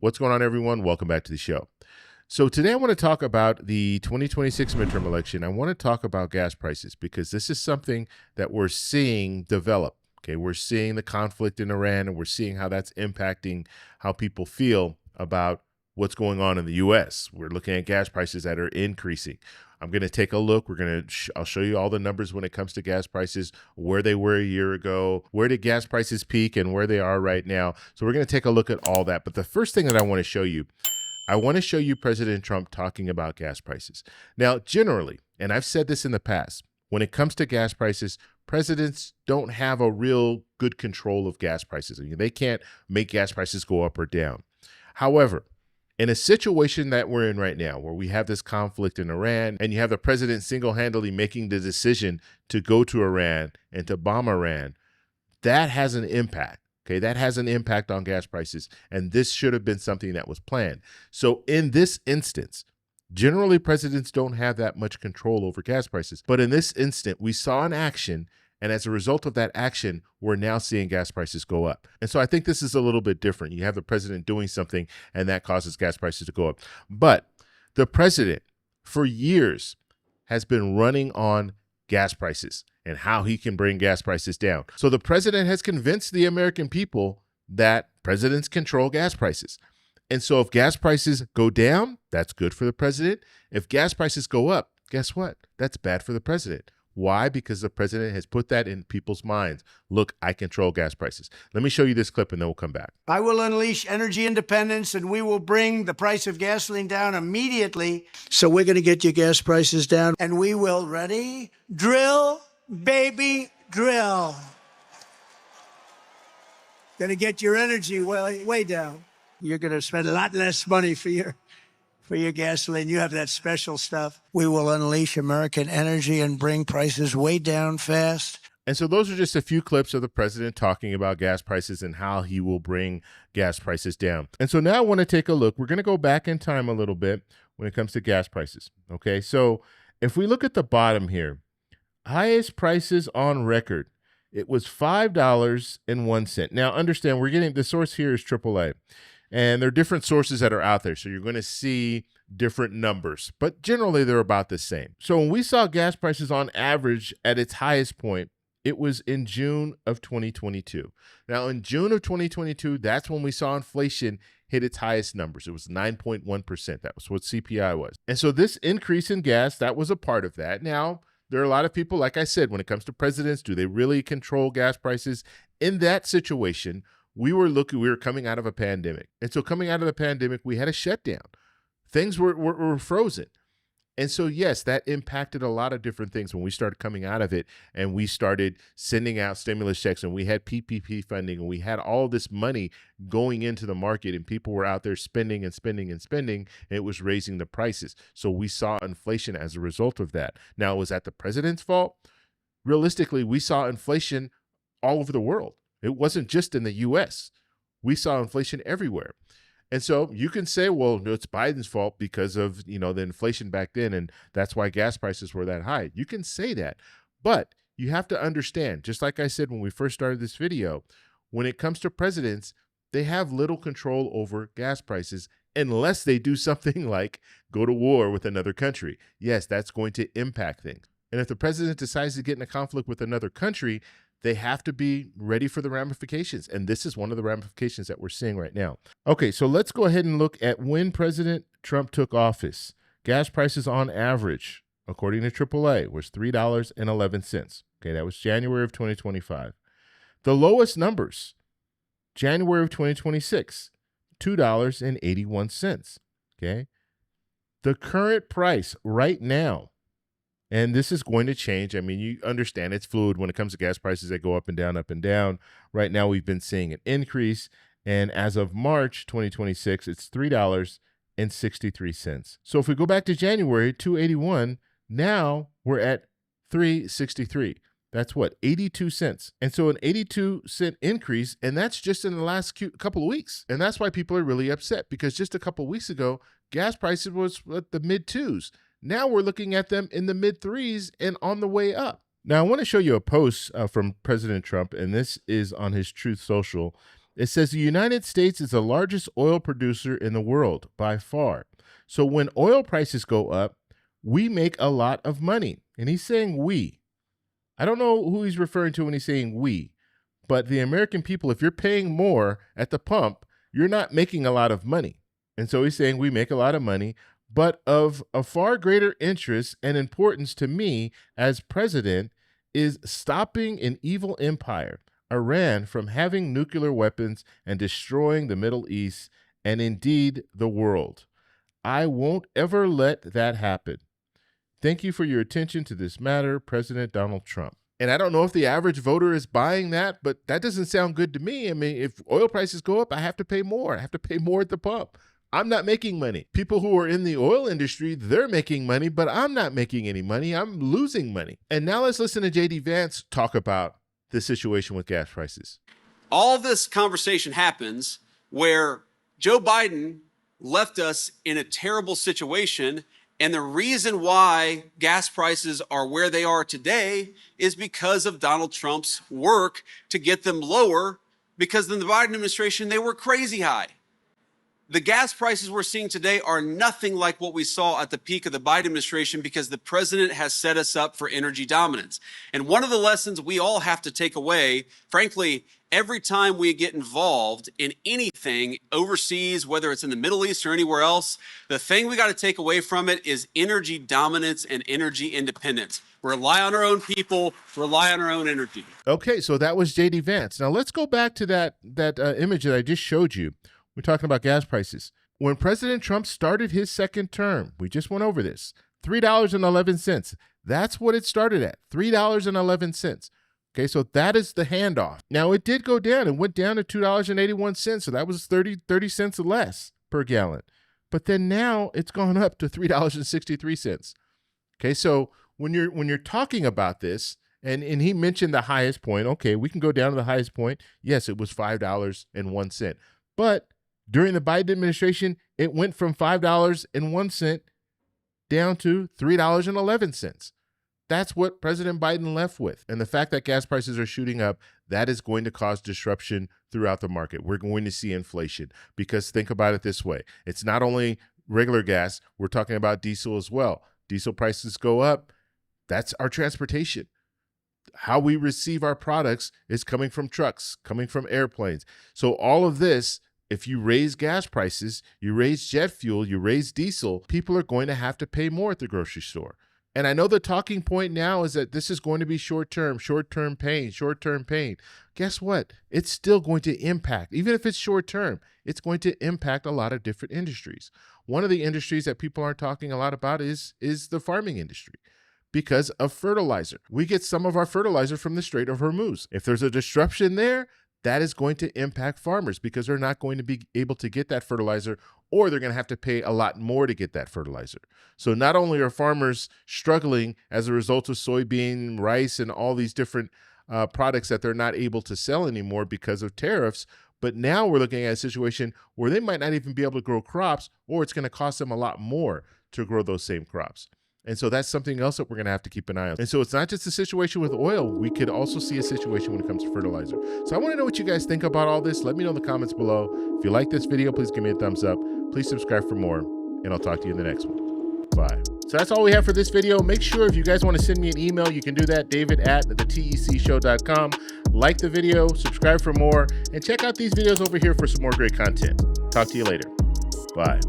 What's going on, everyone? Welcome back to the show. So today I want to talk about the 2026 midterm election. I want to talk about gas prices because this is something that we're seeing develop. Okay, we're seeing the conflict in Iran, and we're seeing how that's impacting how people feel about what's going on in the U.S. We're looking at gas prices that are increasing. I'm going to take a look. I'll show you all the numbers when it comes to gas prices, where they were a year ago, where did gas prices peak, and where they are right now. So we're going to take a look at all that. But the first thing that I want to show you President Trump talking about gas prices. Now, generally, and I've said this in the past, when it comes to gas prices, presidents don't have a real good control of gas prices. I mean, they can't make gas prices go up or down. However, in a situation that we're in right now, where we have this conflict in Iran, and you have the president single-handedly making the decision to go to Iran and to bomb Iran, that has an impact. Okay, that has an impact on gas prices, and this should have been something that was planned. So in this instance, generally presidents don't have that much control over gas prices. But in this instant, we saw an action, and as a result of that action, we're now seeing gas prices go up. And so I think this is a little bit different. You have the president doing something, and that causes gas prices to go up. But the president, for years, has been running on gas prices and how he can bring gas prices down. So the president has convinced the American people that presidents control gas prices. And so if gas prices go down, that's good for the president. If gas prices go up, guess what? That's bad for the president. Why? Because the president has put that in people's minds. Look, I control gas prices. Let me show you this clip and then we'll come back. I will unleash energy independence and we will bring the price of gasoline down immediately. So we're going to get your gas prices down and we will, ready? Drill, baby, drill. Going to get your energy way down. You're going to spend a lot less money for your gasoline. You have that special stuff. We will unleash American energy and bring prices way down fast. And so those are just a few clips of the president talking about gas prices and how he will bring gas prices down. And so now I want to take a look. We're going to go back in time a little bit when it comes to gas prices. Okay, so if we look at the bottom here, highest prices on record, it was $5.01. Now understand, we're getting, the source here is AAA. And there are different sources that are out there. So you're going to see different numbers, but generally they're about the same. So when we saw gas prices on average at its highest point, it was in June of 2022. Now in June of 2022, that's when we saw inflation hit its highest numbers. It was 9.1%. That was what CPI was. And so this increase in gas, that was a part of that. Now, there are a lot of people, like I said, when it comes to presidents, do they really control gas prices? In that situation, we were coming out of a pandemic. And so coming out of the pandemic, we had a shutdown. Things were frozen. And so, yes, that impacted a lot of different things when we started coming out of it and we started sending out stimulus checks and we had PPP funding and we had all this money going into the market and people were out there spending and spending and spending, and it was raising the prices. So we saw inflation as a result of that. Now, was that the president's fault? Realistically, we saw inflation all over the world. It wasn't just in the U.S. We saw inflation everywhere. And so you can say, well, no, it's Biden's fault because of, the inflation back then, and that's why gas prices were that high. You can say that, but you have to understand, just like I said when we first started this video, when it comes to presidents, they have little control over gas prices unless they do something like go to war with another country. Yes, that's going to impact things. And if the president decides to get in a conflict with another country, they have to be ready for the ramifications. And this is one of the ramifications that we're seeing right now. Okay, so let's go ahead and look at when President Trump took office. Gas prices on average, according to AAA, was $3.11. Okay, that was January of 2025. The lowest numbers, January of 2026, $2.81. Okay, the current price right now, and this is going to change. I mean, you understand it's fluid when it comes to gas prices. They go up and down, up and down. Right now, we've been seeing an increase. And as of March 2026, it's $3.63. So if we go back to January, $2.81, now we're at $3.63. That's what, 82 cents. And so an 82-cent increase, and that's just in the last couple of weeks. And that's why people are really upset, because just a couple of weeks ago, gas prices was at the mid-2s. Now we're looking at them in the mid-3s and on the way up. Now, I want to show you a post from President Trump, and this is on his Truth Social. It says the United States is the largest oil producer in the world by far. So when oil prices go up, we make a lot of money. And he's saying we. I don't know who he's referring to when he's saying we, but the American people, if you're paying more at the pump, you're not making a lot of money. And so he's saying we make a lot of money, but of a far greater interest and importance to me as president is stopping an evil empire, Iran, from having nuclear weapons and destroying the Middle East and indeed the world. I won't ever let that happen. Thank you for your attention to this matter, President Donald Trump. And I don't know if the average voter is buying that, but that doesn't sound good to me. I mean, if oil prices go up, I have to pay more. I have to pay more at the pump. I'm not making money. People who are in the oil industry, they're making money, but I'm not making any money. I'm losing money. And now let's listen to J.D. Vance talk about the situation with gas prices. All this conversation happens where Joe Biden left us in a terrible situation. And the reason why gas prices are where they are today is because of Donald Trump's work to get them lower, because in the Biden administration, they were crazy high. The gas prices we're seeing today are nothing like what we saw at the peak of the Biden administration, because the president has set us up for energy dominance. And one of the lessons we all have to take away, frankly, every time we get involved in anything overseas, whether it's in the Middle East or anywhere else, the thing we got to take away from it is energy dominance and energy independence. Rely on our own people, rely on our own energy. Okay, so that was J.D. Vance. Now let's go back to that image that I just showed you. We're talking about gas prices. When President Trump started his second term, we just went over this, $3.11. That's what it started at, $3.11. Okay, so that is the handoff. Now, it did go down. It went down to $2.81, so that was 30 cents less per gallon. But then now it's gone up to $3.63. Okay, so when you're talking about this, and he mentioned the highest point, okay, we can go down to the highest point. Yes, it was $5.01. But during the Biden administration, it went from $5.01 down to $3.11. That's what President Biden left with. And the fact that gas prices are shooting up, that is going to cause disruption throughout the market. We're going to see inflation, because think about it this way. It's not only regular gas. We're talking about diesel as well. Diesel prices go up. That's our transportation. How we receive our products is coming from trucks, coming from airplanes. So all of this, if you raise gas prices, you raise jet fuel, you raise diesel, people are going to have to pay more at the grocery store. And I know the talking point now is that this is going to be short-term pain. Guess what? It's still going to impact, even if it's short-term, it's going to impact a lot of different industries. One of the industries that people aren't talking a lot about is the farming industry. Because of fertilizer. We get some of our fertilizer from the Strait of Hormuz. If there's a disruption there, that is going to impact farmers, because they're not going to be able to get that fertilizer, or they're going to have to pay a lot more to get that fertilizer. So not only are farmers struggling as a result of soybean, rice, and all these different products that they're not able to sell anymore because of tariffs, but now we're looking at a situation where they might not even be able to grow crops, or it's going to cost them a lot more to grow those same crops. And so that's something else that we're going to have to keep an eye on. And so it's not just a situation with oil. We could also see a situation when it comes to fertilizer. So I want to know what you guys think about all this. Let me know in the comments below. If you like this video, please give me a thumbs up. Please subscribe for more, and I'll talk to you in the next one. Bye. So that's all we have for this video. Make sure if you guys want to send me an email, you can do that, david@thetecshow.com. Like the video, subscribe for more, and check out these videos over here for some more great content. Talk to you later. Bye.